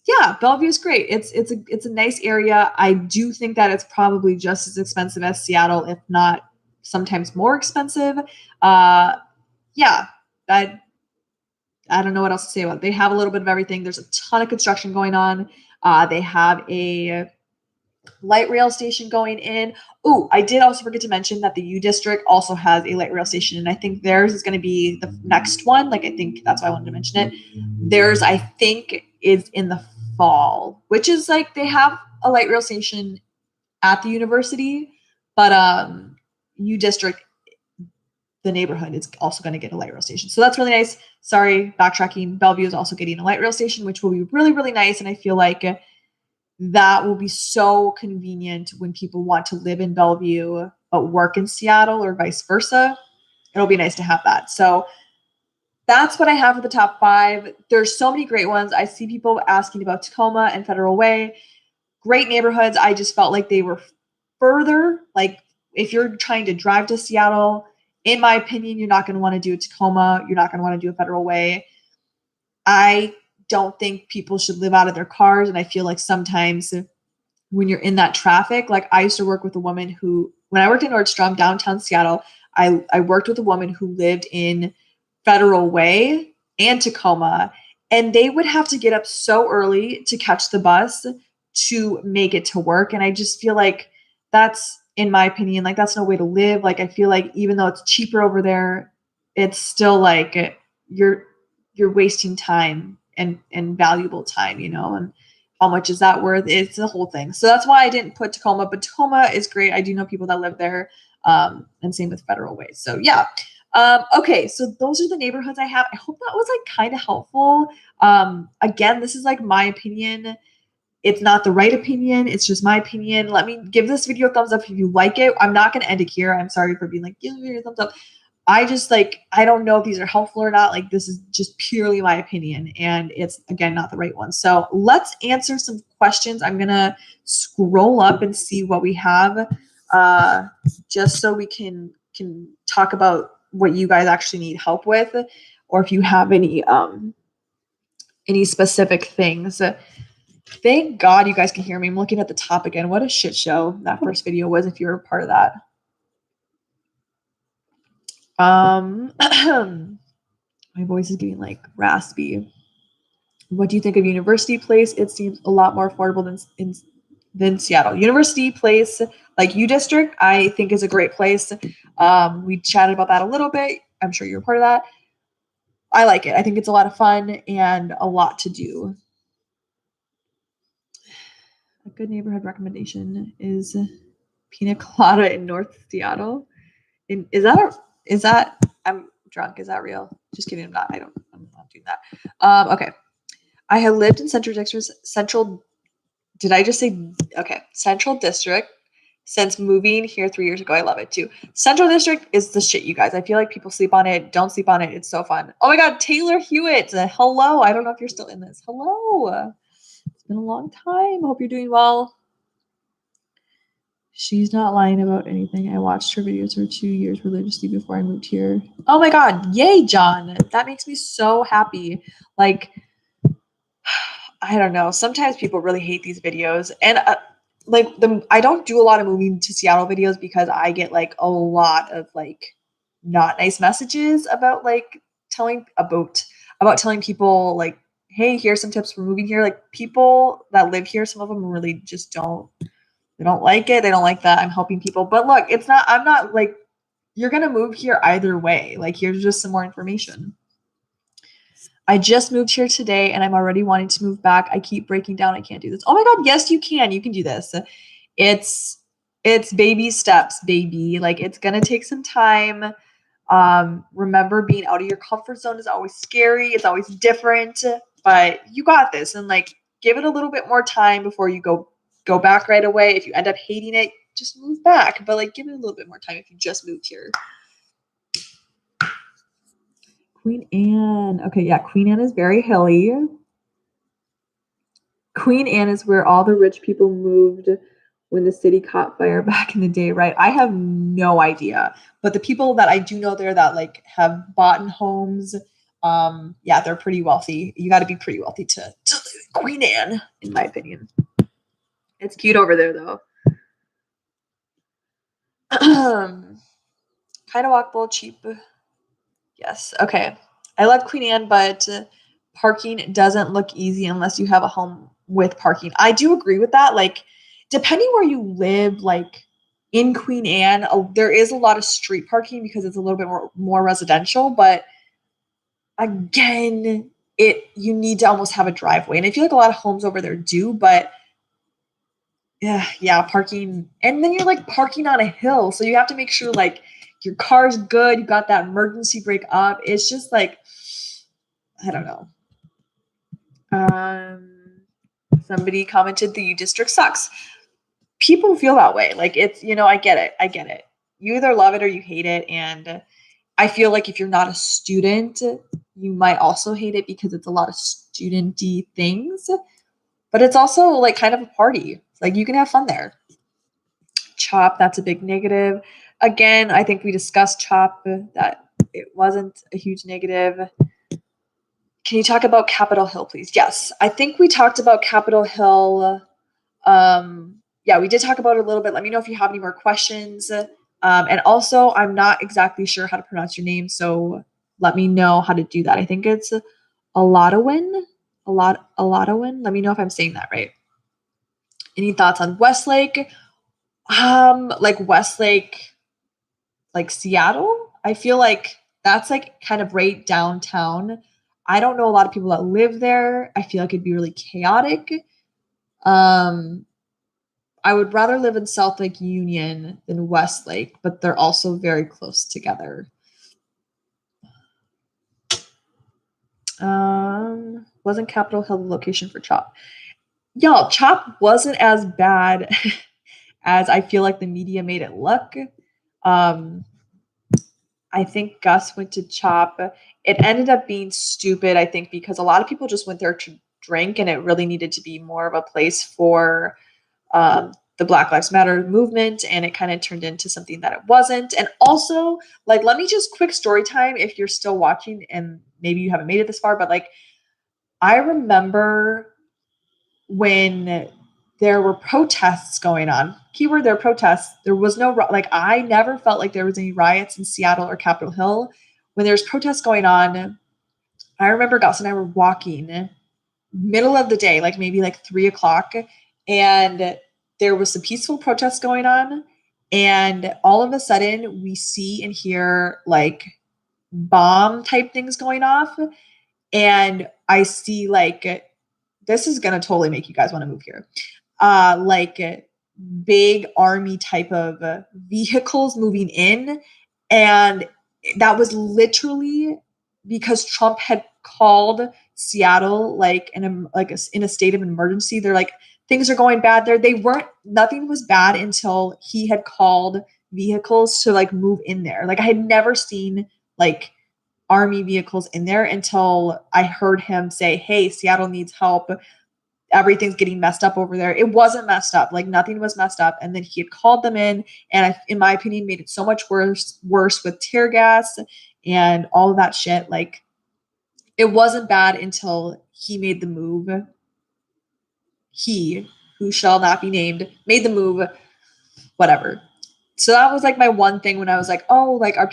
yeah, Bellevue is great. It's a nice area. I do think that it's probably just as expensive as Seattle, if not sometimes more expensive. Yeah, I don't know what else to say about it. They have a little bit of everything. There's a ton of construction going on. They have a light rail station going in. Oh, I did also forget to mention that the U District also has a light rail station, and I think theirs is going to be the next one. Like, I think that's why I wanted to mention it. Theirs, I think, is in the fall, which is like they have a light rail station at the university, but U District, the neighborhood, is also going to get a light rail station. So that's really nice. Sorry, backtracking. Bellevue is also getting a light rail station, which will be really, really nice. And I feel like that will be so convenient when people want to live in Bellevue but work in Seattle or vice versa. It'll be nice to have that. So that's what I have for the top 5. There's so many great ones. I see people asking about Tacoma and Federal Way. Great neighborhoods. I just felt like they were further. Like, if you're trying to drive to Seattle, in my opinion, you're not going to want to do a Tacoma. You're not going to want to do a Federal Way. I don't think people should live out of their cars. And I feel like sometimes when you're in that traffic, like I used to work with a woman who, when I worked in Nordstrom, downtown Seattle, I worked with a woman who lived in Federal Way and Tacoma, and they would have to get up so early to catch the bus to make it to work. And I just feel like that's, in my opinion, like that's no way to live. Like, I feel like even though it's cheaper over there, it's still like you're wasting time and valuable time, you know, and how much is that worth? It's the whole thing. So that's why I didn't put Tacoma, but Tacoma is great. I do know people that live there, and same with Federal Way. So yeah. Okay, so those are the neighborhoods I have. I hope that was like kind of helpful. Again, this is like my opinion. It's not the right opinion. It's just my opinion. Let me give this video a thumbs up if you like it. I'm not going to end it here. I'm sorry for being like, give me a thumbs up. I just like, I don't know if these are helpful or not. Like, this is just purely my opinion, and it's, again, not the right one. So let's answer some questions. I'm going to scroll up and see what we have, just so we can talk about what you guys actually need help with, or if you have any specific things. Thank God you guys can hear me. I'm looking at the top again. What a shit show that first video was, if you were a part of that. My voice is getting like raspy. What do you think of University Place? It seems a lot more affordable than Seattle. University Place, like U District, I think is a great place. We chatted about that a little bit. I'm sure you're a part of that. I like it. I think it's a lot of fun and a lot to do. A good neighborhood recommendation is Pina Colada in North Seattle. Is that I'm drunk? Is that real? Just kidding. I'm not doing that. Okay. I have lived in Central District. Did I just say okay? Central District since moving here 3 years ago. I love it too. Central District is the shit, you guys. I feel like people sleep on it. Don't sleep on it. It's so fun. Oh my God, Taylor Hewitt. Hello. I don't know if you're still in this. Hello. It's been a long time. Hope you're doing well. She's not lying about anything. I watched her videos for 2 years religiously before I moved here. Oh my God. Yay, John. That makes me so happy. Like, I don't know. Sometimes people really hate these videos. And I don't do a lot of moving to Seattle videos because I get like a lot of like not nice messages about like telling people like, hey, here's some tips for moving here. Like people that live here, some of them really just they don't like it. They don't like that I'm helping people. But look, I'm not like, you're gonna move here either way. Like here's just some more information. I just moved here today and I'm already wanting to move back. I keep breaking down. I can't do this. Oh my God, yes, you can. You can do this. It's baby steps, baby. Like it's gonna take some time. Remember, being out of your comfort zone is always scary. It's always different, but you got this. And like, give it a little bit more time before you go back right away. If you end up hating it, just move back. But like, give it a little bit more time if you just moved here. Queen Anne. Okay, yeah, Queen Anne is very hilly. Queen Anne is where all the rich people moved when the city caught fire back in the day, right? I have no idea. But the people that I do know there that like have bought in homes, yeah, they're pretty wealthy. You got to be pretty wealthy to live in Queen Anne, in my opinion. It's cute over there, though. Kind of walkable, cheap. Yes. Okay. I love Queen Anne, but parking doesn't look easy unless you have a home with parking. I do agree with that. Like, depending where you live, like in Queen Anne, there is a lot of street parking because it's a little bit more residential. But again, you need to almost have a driveway, and I feel like a lot of homes over there do. But yeah, parking, and then you're like parking on a hill, so you have to make sure like your car's good, you got that emergency brake up. It's just like, I don't know. Somebody commented the U district sucks. People feel that way. Like it's, I get it. You either love it or you hate it. And I feel like if you're not a student, you might also hate it because it's a lot of student-y things. But it's also like kind of a party. Like you can have fun there. CHOP, that's a big negative. Again, I think we discussed CHOP, that it wasn't a huge negative. Can you talk about Capitol Hill, please? Yes, I think we talked about Capitol Hill. Yeah, we did talk about it a little bit. Let me know if you have any more questions. And also, I'm not exactly sure how to pronounce your name, so let me know how to do that. I think it's Aladowin. Aladowin. Let me know if I'm saying that right. Any thoughts on Westlake? Like Westlake, like Seattle. I feel like that's like kind of right downtown. I don't know a lot of people that live there. I feel like it'd be really chaotic. I would rather live in South Lake Union than Westlake, but they're also very close together. Wasn't Capitol Hill the location for CHOP? Y'all, CHOP wasn't as bad as I feel like the media made it look. I think Gus went to CHOP. It ended up being stupid, I think, because a lot of people just went there to drink, and it really needed to be more of a place for the Black Lives Matter movement, and it kind of turned into something that it wasn't. And also, like, let me just quick story time if you're still watching and maybe you haven't made it this far, but like, I remember when there were protests going on. Keyword, there were protests. There was no, like, I never felt like there was any riots in Seattle or Capitol Hill. When there's protests going on, I remember Gus and I were walking middle of the day, like maybe like 3:00, and there was some peaceful protests going on. And all of a sudden we see and hear like bomb type things going off. And I see like, this is going to totally make you guys want to move here. Like big army type of vehicles moving in. And that was literally because Trump had called Seattle like in a state of emergency. They're like, things are going bad there. Nothing was bad until he had called vehicles to like move in there. Like I had never seen like army vehicles in there until I heard him say, "Hey, Seattle needs help. Everything's getting messed up over there." It wasn't messed up. Like nothing was messed up. And then he had called them in in my opinion, made it so much worse with tear gas and all of that shit. Like it wasn't bad until he made the move. He, who shall not be named, made the move, whatever. So that was like my one thing when I was like, oh, like, why are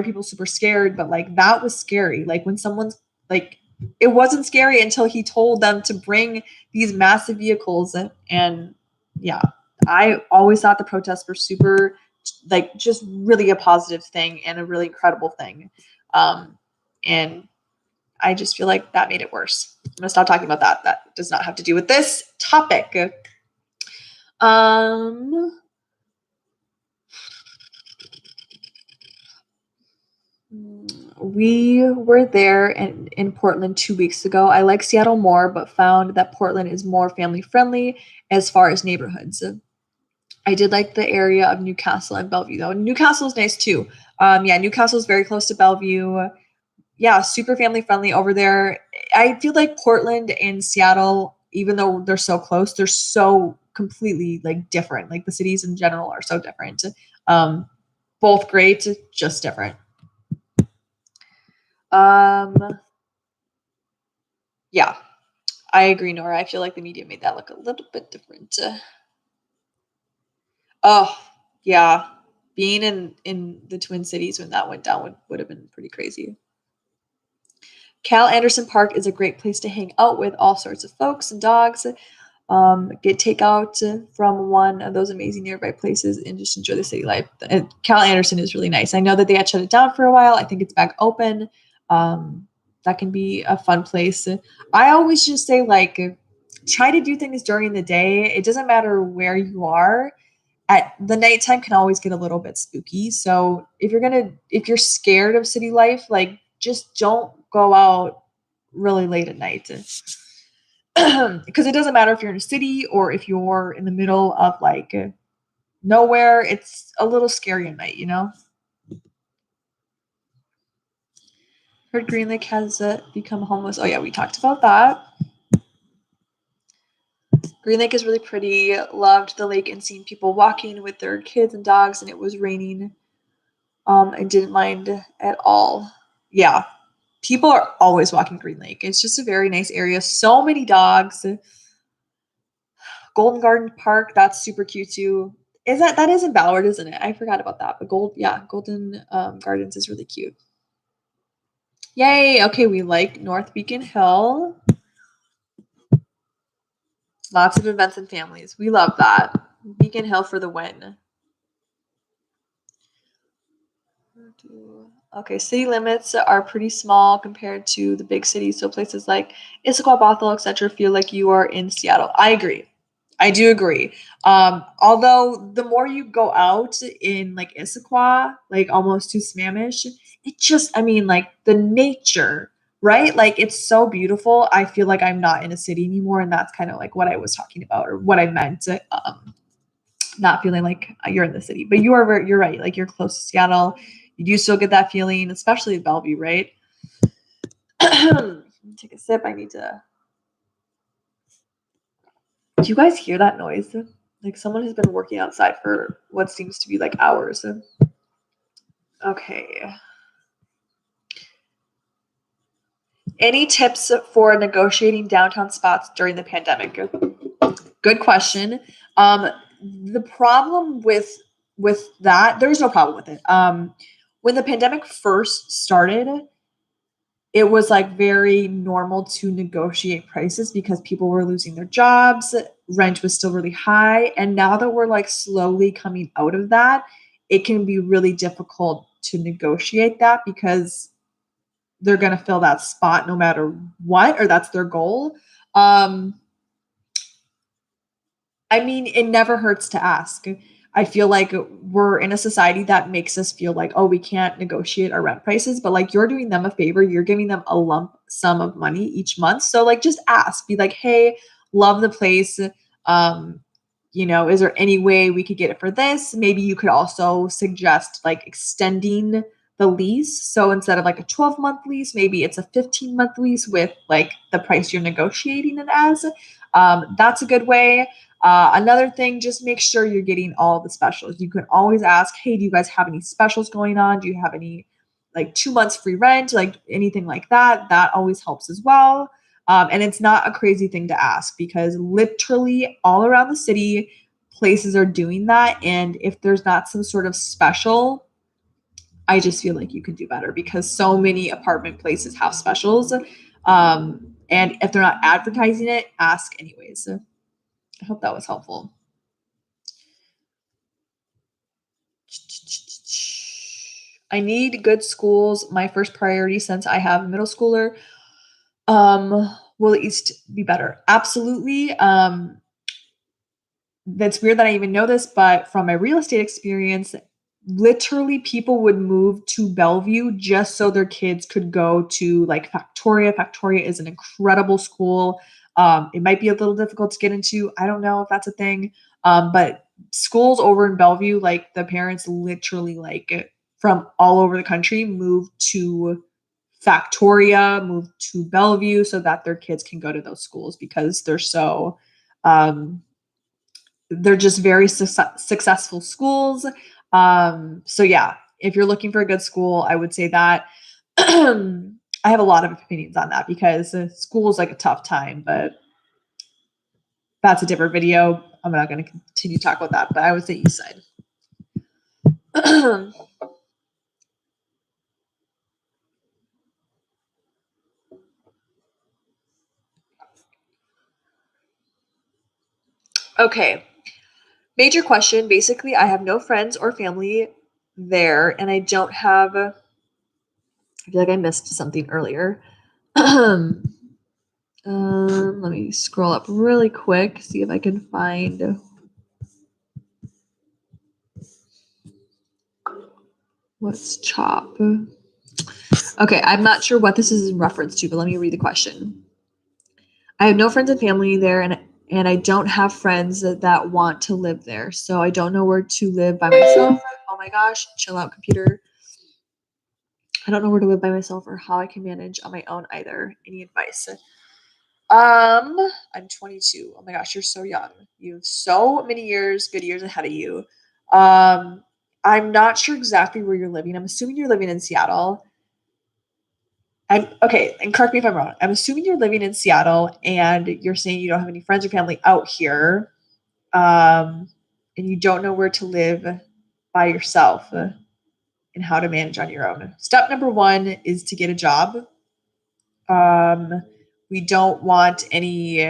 people super scared? But like, that was scary. Like when someone's like, it wasn't scary until he told them to bring these massive vehicles. And yeah, I always thought the protests were super, like, just really a positive thing and a really incredible thing. And I just feel like that made it worse. I'm gonna stop talking about that. That does not have to do with this topic. We were there in Portland 2 weeks ago. I like Seattle more, but found that Portland is more family friendly as far as neighborhoods. I did like the area of Newcastle and Bellevue though. Newcastle is nice too. Yeah, Newcastle is very close to Bellevue. Yeah, super family friendly over there. I feel like Portland and Seattle, even though they're so close, they're so completely like different. Like the cities in general are so different. Both great, just different. Yeah, I agree, Nora. I feel like the media made that look a little bit different. Oh, yeah. Being in the Twin Cities when that went down would have been pretty crazy. Cal Anderson Park is a great place to hang out with all sorts of folks and dogs. Get takeout from one of those amazing nearby places and just enjoy the city life. And Cal Anderson is really nice. I know that they had shut it down for a while. I think it's back open. That can be a fun place. I always just say, like, try to do things during the day. It doesn't matter where you are. At the nighttime can always get a little bit spooky. So if you're scared of city life, like just don't go out really late at night. Because it doesn't matter if you're in a city or if you're in the middle of like nowhere. It's a little scary at night, you know? Heard Green Lake has become homeless. Oh yeah, we talked about that. Green Lake is really pretty. Loved the lake and seeing people walking with their kids and dogs, and it was raining. I didn't mind at all. Yeah, people are always walking Green Lake. It's just a very nice area. So many dogs. Golden Garden Park, that's super cute too. That is in Ballard, isn't it? I forgot about that. But Golden Gardens is really cute. Yay! Okay, we like North Beacon Hill. Lots of events and families. We love that. Beacon Hill for the win. Okay, city limits are pretty small compared to the big cities. So places like Issaquah, Bothell, etc. feel like you are in Seattle. I agree. I do agree. Although the more you go out in like Issaquah, like almost to Sammamish, like the nature, right? Like it's so beautiful. I feel like I'm not in a city anymore, and that's kind of like what I was talking about or what I meant. Not feeling like you're in the city, but you're right. Like you're close to Seattle. You do still get that feeling, especially at Bellevue, right? Take a sip. I need to. Do you guys hear that noise? Like someone has been working outside for what seems to be like hours. Okay. Any tips for negotiating downtown spots during the pandemic? Good question. The problem with that, there's no problem with it. When the pandemic first started, it was like very normal to negotiate prices because people were losing their jobs, rent was still really high, and now that we're like slowly coming out of that, it can be really difficult to negotiate that because they're going to fill that spot no matter what, or that's their goal. I mean, it never hurts to ask. I feel like we're in a society that makes us feel like, oh, we can't negotiate our rent prices, but like you're doing them a favor. You're giving them a lump sum of money each month. So like just ask, be like, hey, love the place. Is there any way we could get it for this? Maybe you could also suggest like extending the lease. So instead of like a 12-month lease, maybe it's a 15-month lease with like the price you're negotiating it as. That's a good way. Another thing, just make sure you're getting all the specials. You can always ask, hey, do you guys have any specials going on? Do you have any like 2 months free rent, like anything like that? That always helps as well. And it's not a crazy thing to ask because literally all around the city, places are doing that. And if there's not some sort of special, I just feel like you could do better because so many apartment places have specials. And if they're not advertising it, ask anyways. I hope that was helpful. I need good schools. My first priority since I have a middle schooler. Will at least be better. Absolutely. That's weird that I even know this, but from my real estate experience, literally people would move to Bellevue just so their kids could go to like Factoria. Factoria is an incredible school. It might be a little difficult to get into. I don't know if that's a thing. But schools over in Bellevue, like the parents literally like from all over the country move to Factoria, move to Bellevue so that their kids can go to those schools because they're just very successful schools. So yeah, if you're looking for a good school, I would say that. I have a lot of opinions on that because school is like a tough time, but that's a different video. I'm not going to continue to talk about that, but I would say East Side. Okay. Major question. Basically, I have no friends or family there, and I don't have. I feel like I missed something earlier. Let me scroll up really quick, see if I can find. What's CHOP? Okay, I'm not sure what this is in reference to, but let me read the question. I have no friends and family there, and I don't have friends that want to live there, so I don't know where to live by myself. Oh my gosh, chill out, computer. I don't know where to live by myself or how I can manage on my own either. Any advice? I'm 22. Oh my gosh, you're so young. You have so many years, good years ahead of you. I'm not sure exactly where you're living. I'm assuming you're living in Seattle. I'm okay, and correct me if I'm wrong. I'm assuming you're living in Seattle and you're saying you don't have any friends or family out here. And you don't know where to live by yourself and how to manage on your own. Step number one is to get a job. We don't want any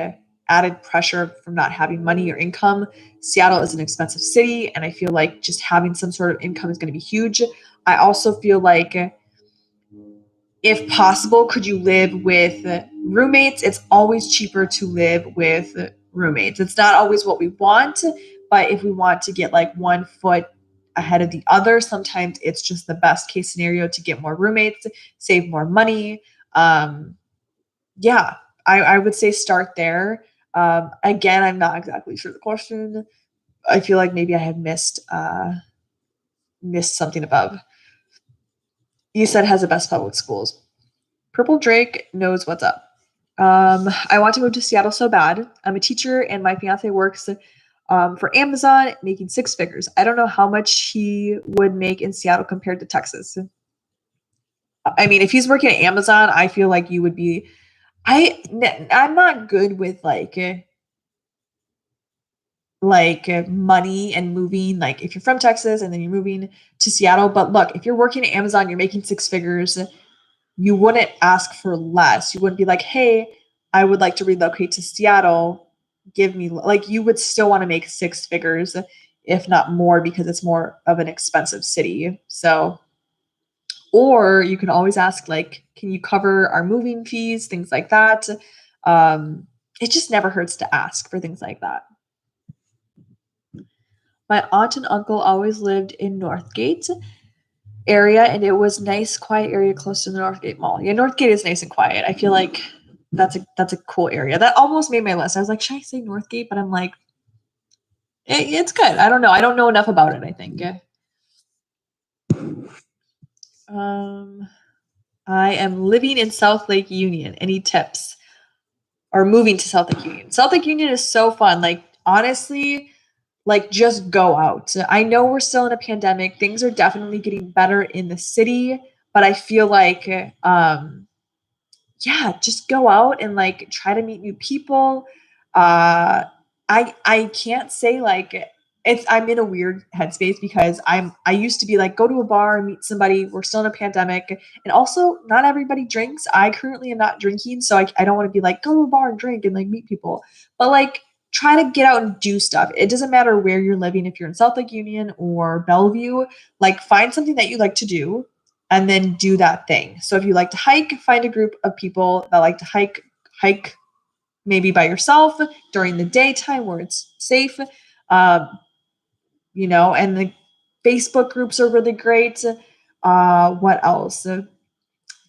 added pressure from not having money or income. Seattle is an expensive city, and I feel like just having some sort of income is going to be huge. I also feel like, if possible, could you live with roommates? It's always cheaper to live with roommates. It's not always what we want, but if we want to get like one foot ahead of the other, sometimes it's just the best case scenario to get more roommates, save more money. Yeah, I would say start there. Again, I'm not exactly sure the question. I feel like maybe I have missed something above. You said has the best public schools. Purple Drake knows what's up. I want to move to Seattle so bad. I'm a teacher and my fiance works for Amazon, making 6 figures. I don't know how much he would make in Seattle compared to Texas. I mean, if he's working at Amazon, I feel like you would be. I'm not good with money and moving. Like if you're from Texas and then you're moving to Seattle, but look, if you're working at Amazon, you're making 6 figures. You wouldn't ask for less. You wouldn't be like, hey, I would like to relocate to Seattle. Give me, like, you would still want to make 6 figures, if not more, because it's more of an expensive city. So, or you can always ask, like, can you cover our moving fees, things like that. It just never hurts to ask for things like that. My aunt and uncle always lived in Northgate area, and it was nice, quiet area close to the Northgate Mall. Yeah, Northgate is nice and quiet. I feel like that's a cool area. That almost made my list. I was like, should I say Northgate? But I'm like, it's good. I don't know. I don't know enough about it, I think. I am living in South Lake Union. Any tips? Or moving to South Lake Union. South Lake Union is so fun. Like, honestly, like, just go out. I know we're still in a pandemic. Things are definitely getting better in the city, but I feel like yeah, just go out and like try to meet new people. I can't say like I'm in a weird headspace because I used to be like go to a bar and meet somebody. We're still in a pandemic, and also not everybody drinks. I currently am not drinking, so I don't want to be like go to a bar and drink and like meet people. But like try to get out and do stuff. It doesn't matter where you're living, if you're in South Lake Union or Bellevue, like find something that you like to do and then do that thing. So if you like to hike, find a group of people that like to hike maybe by yourself during the daytime where it's safe. You know, and the Facebook groups are really great. What else? The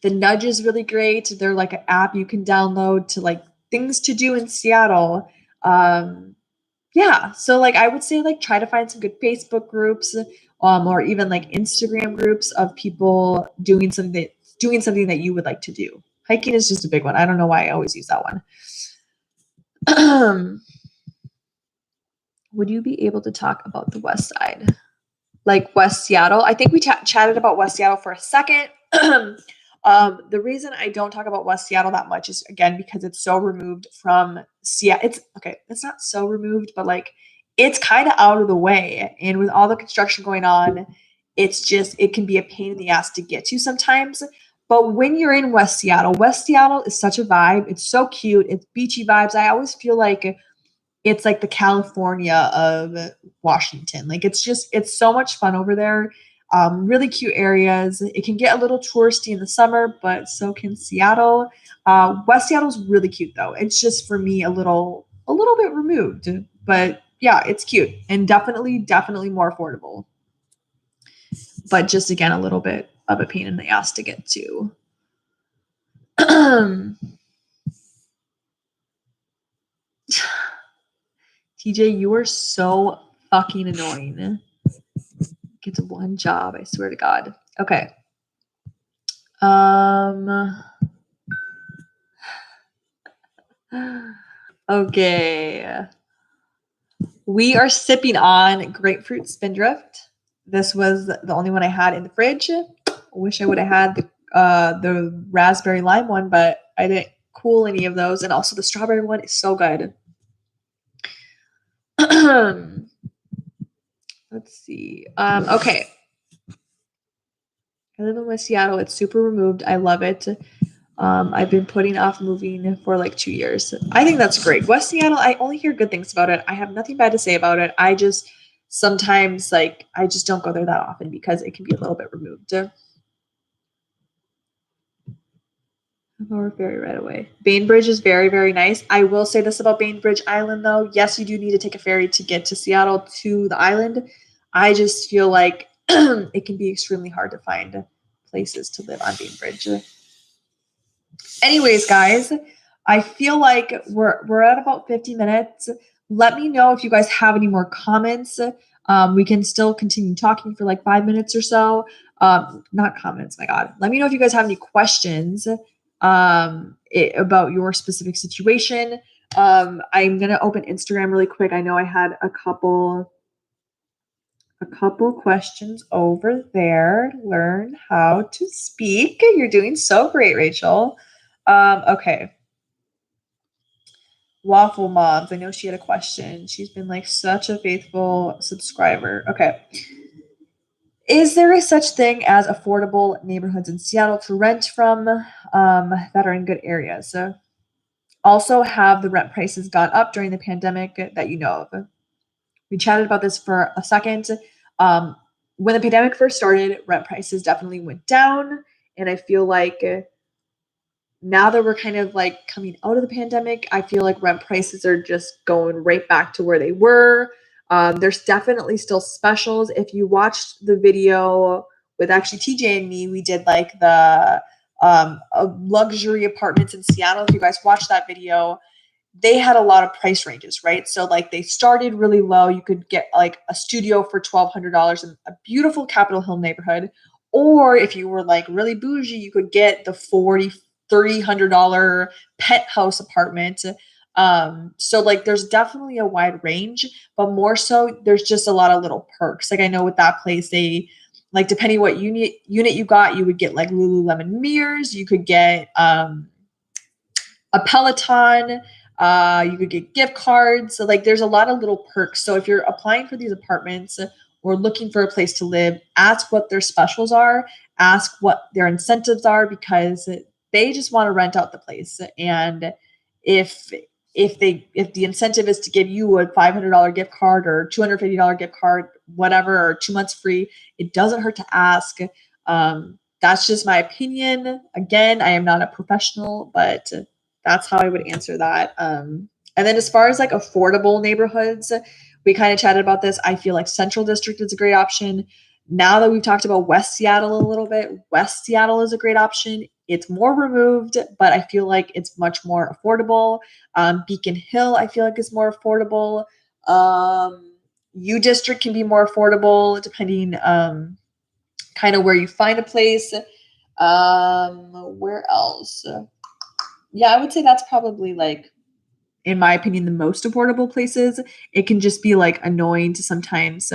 Nudge is really great. They're like an app you can download to like things to do in Seattle. Yeah, so like I would say like try to find some good Facebook groups, or even like Instagram groups of people doing something that you would like to do. Hiking is just a big one. I don't know why I always use that one. Would you be able to talk about the West Side, like West Seattle? I think we chatted about West Seattle for a second. The reason I don't talk about West Seattle that much is again because it's so removed from Seattle. It's okay. It's not so removed, but like it's kind of out of the way. And with all the construction going on, it can be a pain in the ass to get to sometimes. But when you're in West Seattle is such a vibe. It's so cute. It's beachy vibes. I always feel like it's like the California of Washington. Like it's so much fun over there. Really cute areas. It can get a little touristy in the summer, but so can Seattle. West Seattle's really cute though. It's just for me a little bit removed, but yeah, it's cute and definitely more affordable. But just again, a little bit of a pain in the ass to get to. TJ, you are so fucking annoying. Get to one job, I swear to God. Okay. Okay. We are sipping on grapefruit spindrift. This was the only one I had in the fridge. I wish I would have had the raspberry lime one, but I didn't cool any of those. And also the strawberry one is so good. Let's see. Okay. I live in West Seattle. It's super removed. I love it. I've been putting off moving for like 2 years. I think that's great. West Seattle, I only hear good things about it. I have nothing bad to say about it. I just sometimes like I just don't go there that often because it can be a little bit removed. Or ferry right away. Bainbridge is very, very nice. I will say this about Bainbridge Island though. Yes, you do need to take a ferry to get to Seattle to the island. I just feel like it can be extremely hard to find places to live on Bainbridge. Anyways, guys, I feel like we're at about 50 minutes. Let me know if you guys have any more comments. We can still continue talking for like 5 minutes or so. Not comments, my God. Let me know if you guys have any questions about your specific situation. I'm gonna open Instagram really quick. I know I had a couple questions over there. Learn how to speak. You're doing so great, Rachel. Okay. Waffle Moms. I know she had a question. She's been like such a faithful subscriber. Okay. Is there a such thing as affordable neighborhoods in Seattle to rent from that are in good areas? Also, have the rent prices gone up during the pandemic that you know of? We chatted about this for a second. When the pandemic first started, rent prices definitely went down. And I feel like now that we're kind of like coming out of the pandemic, I feel like rent prices are just going right back to where they were. There's definitely still specials. If you watched the video with actually TJ and me, we did like the luxury apartments in Seattle. If you guys watched that video, they had a lot of price ranges, right? So like they started really low. You could get like a studio for $1,200 in a beautiful Capitol Hill neighborhood. Or if you were like really bougie, you could get the $300 penthouse apartment. So like there's definitely a wide range, but more so there's just a lot of little perks. Like I know with that place, they like depending what unit you got, you would get like Lululemon mirrors, you could get a Peloton, you could get gift cards. So like there's a lot of little perks. So if you're applying for these apartments or looking for a place to live, ask what their specials are, ask what their incentives are, because they just want to rent out the place. And if the incentive is to give you a $500 gift card or $250 gift card, whatever, or 2 months free, it doesn't hurt to ask. That's just my opinion. Again, I am not a professional, but that's how I would answer that. And then as far as like affordable neighborhoods, we kind of chatted about this. I feel like Central District is a great option. Now that we've talked about West Seattle a little bit, West Seattle is a great option. It's more removed, but I feel like it's much more affordable. Beacon Hill, I feel like is more affordable. U District can be more affordable depending kind of where you find a place. Where else? Yeah, I would say that's probably like, in my opinion, the most affordable places. It can just be like annoying to sometimes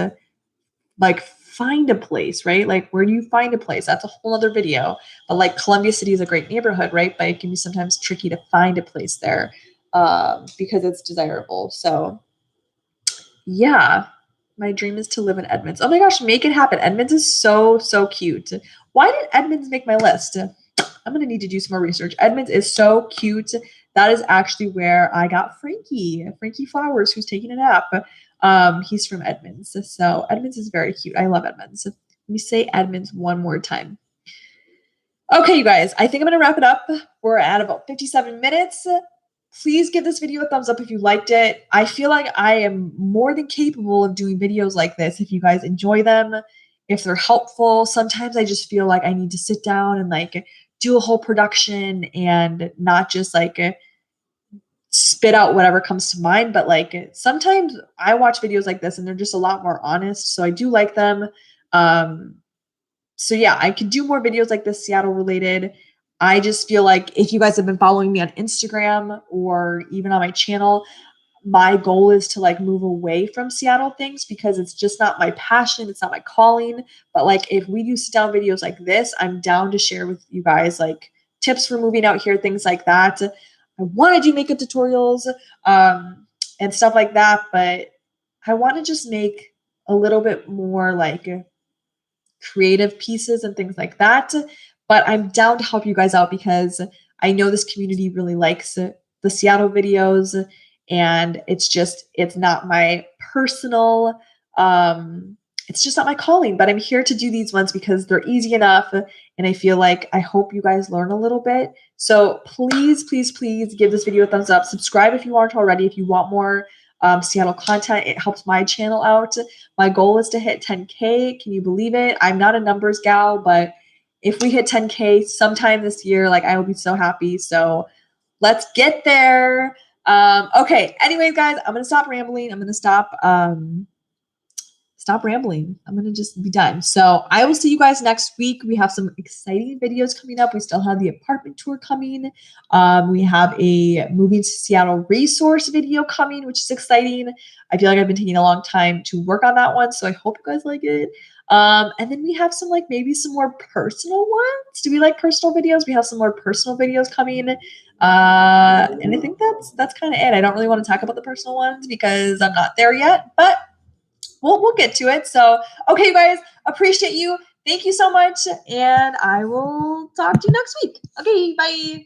like find a place, right? Like where do you find a place? That's a whole other video. But like Columbia City is a great neighborhood, right? But it can be sometimes tricky to find a place there because it's desirable. So yeah, my dream is to live in Edmonds. Oh my gosh, make it happen. Edmonds is so, so cute. Why did Edmonds make my list? I'm going to need to do some more research. Edmonds is so cute. That is actually where I got Frankie Flowers, who's taking a nap. He's from Edmonds. So Edmonds is very cute. I love Edmonds. Let me say Edmonds one more time. Okay, you guys, I think I'm going to wrap it up. We're at about 57 minutes. Please give this video a thumbs up if you liked it. I feel like I am more than capable of doing videos like this if you guys enjoy them, if they're helpful. Sometimes I just feel like I need to sit down and like do a whole production and not just like spit out whatever comes to mind. But like sometimes I watch videos like this and they're just a lot more honest. So I do like them. So yeah, I could do more videos like this Seattle related. I just feel like if you guys have been following me on Instagram or even on my channel, my goal is to like move away from Seattle things because it's just not my passion. It's not my calling. But like if we do sit down videos like this, I'm down to share with you guys like tips for moving out here, things like that. I want to do makeup tutorials and stuff like that, but I want to just make a little bit more like creative pieces and things like that. But I'm down to help you guys out because I know this community really likes the Seattle videos, and it's not my personal it's just not my calling, but I'm here to do these ones because they're easy enough, and I hope you guys learn a little bit. So please give this video a thumbs up. Subscribe if you aren't already, if you want more Seattle content. It helps my channel out. My goal is to hit 10K. Can you believe it? I'm not a numbers gal, but if we hit 10K sometime this year, like I will be so happy. So let's get there. Okay. Anyways, guys, I'm gonna stop rambling. I'm gonna stop rambling. I'm gonna just be done. So I will see you guys next week. We have some exciting videos coming up. We still have the apartment tour coming. We have a moving to Seattle resource video coming, which is exciting. I feel like I've been taking a long time to work on that one, so I hope you guys like it. And then we have some maybe some more personal ones. Do we like personal videos? We have some more personal videos coming. And I think that's kind of it. I don't really want to talk about the personal ones because I'm not there yet, but we'll get to it. So, okay, guys, appreciate you. Thank you so much. And I will talk to you next week. Okay, bye.